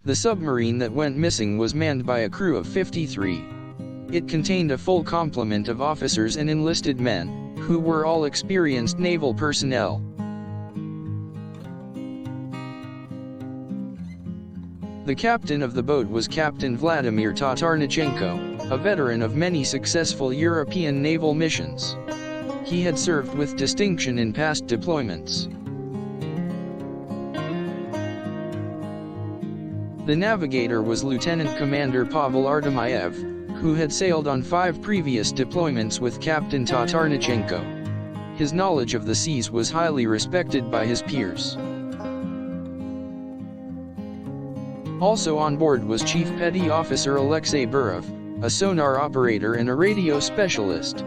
The submarine that went missing was manned by a crew of 53. It contained a full complement of officers and enlisted men, who were all experienced naval personnel. The captain of the boat was Captain Vladimir Tatarnichenko, a veteran of many successful European naval missions. He had served with distinction in past deployments. The navigator was Lieutenant Commander Pavel Artemyev, who had sailed on 5 previous deployments with Captain Tatarnichenko. His knowledge of the seas was highly respected by his peers. Also on board was Chief Petty Officer Alexei Burov, a sonar operator and a radio specialist.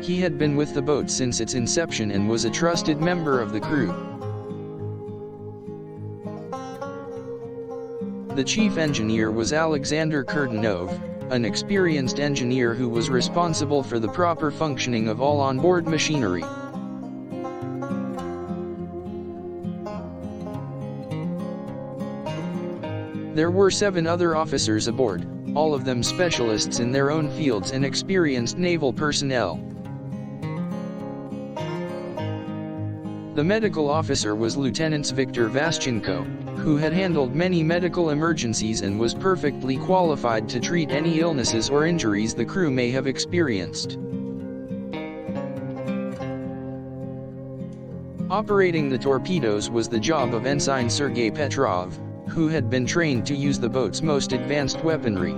He had been with the boat since its inception and was a trusted member of the crew. The chief engineer was Alexander Kurdanov, an experienced engineer who was responsible for the proper functioning of all onboard machinery. There were 7 other officers aboard, all of them specialists in their own fields and experienced naval personnel. The medical officer was Lieutenant Viktor Vaschenko, who had handled many medical emergencies and was perfectly qualified to treat any illnesses or injuries the crew may have experienced. Operating the torpedoes was the job of Ensign Sergei Petrov, who had been trained to use the boat's most advanced weaponry.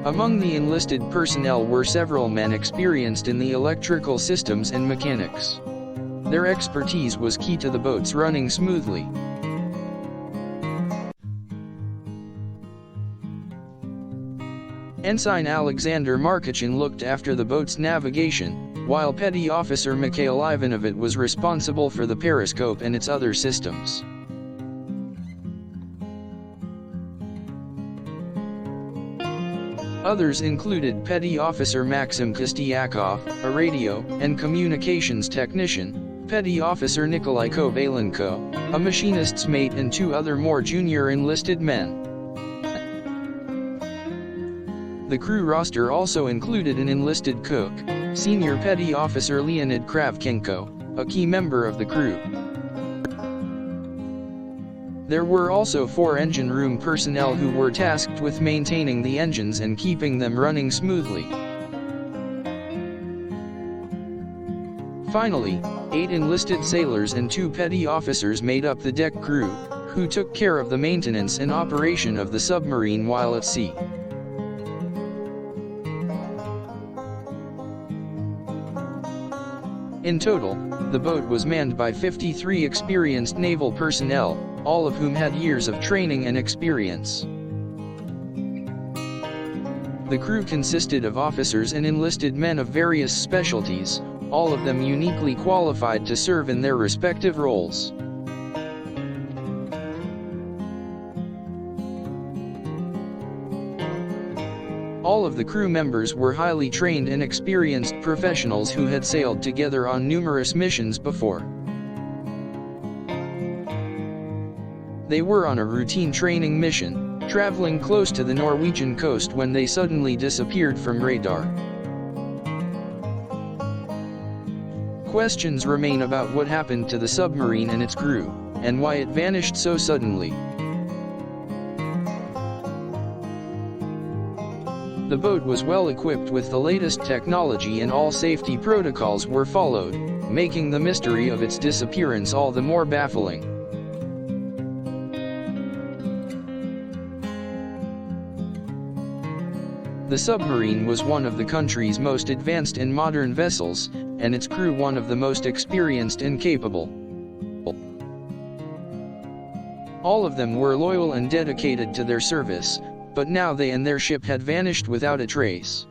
Among the enlisted personnel were several men experienced in the electrical systems and mechanics. Their expertise was key to the boats running smoothly. Ensign Alexander Markachin looked after the boat's navigation, while Petty Officer Mikhail Ivanovit was responsible for the periscope and its other systems. Others included Petty Officer Maxim Kostyakov, a radio and communications technician, Petty Officer Nikolai Kovalenko, a machinist's mate, and 2 other more junior enlisted men. The crew roster also included an enlisted cook, Senior Petty Officer Leonid Kravchenko, a key member of the crew. There were also 4 engine room personnel who were tasked with maintaining the engines and keeping them running smoothly. Finally, 8 enlisted sailors and 2 petty officers made up the deck crew, who took care of the maintenance and operation of the submarine while at sea. In total, the boat was manned by 53 experienced naval personnel, all of whom had years of training and experience. The crew consisted of officers and enlisted men of various specialties, all of them uniquely qualified to serve in their respective roles. All of the crew members were highly trained and experienced professionals who had sailed together on numerous missions before. They were on a routine training mission, traveling close to the Norwegian coast when they suddenly disappeared from radar. Questions remain about what happened to the submarine and its crew, and why it vanished so suddenly. The boat was well equipped with the latest technology and all safety protocols were followed, making the mystery of its disappearance all the more baffling. The submarine was one of the country's most advanced and modern vessels, and its crew one of the most experienced and capable. All of them were loyal and dedicated to their service, but now they and their ship had vanished without a trace.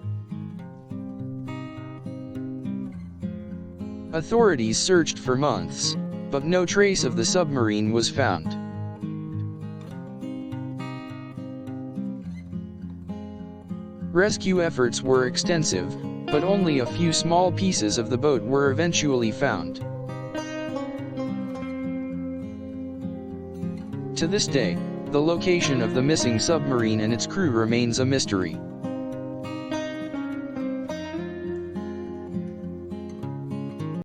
Authorities searched for months, but no trace of the submarine was found. Rescue efforts were extensive, but only a few small pieces of the boat were eventually found. To this day, the location of the missing submarine and its crew remains a mystery.